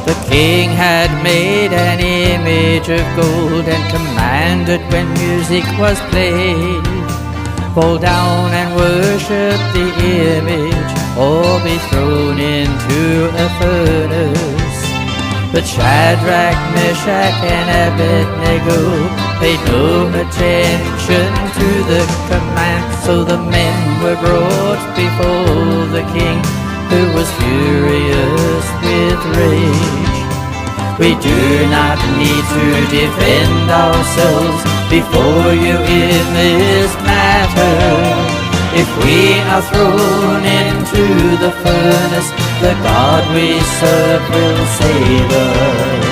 The king had made an image of gold and commanded when music was played, fall down and worship the image or be thrown into a furnace. But Shadrach, Meshach, and Abednego paid no attention to the command, so the men were brought before the king, who was furious with rage. We do not need to defend ourselves before you in this matter. If we are thrown into the furnace, the God we serve will save us.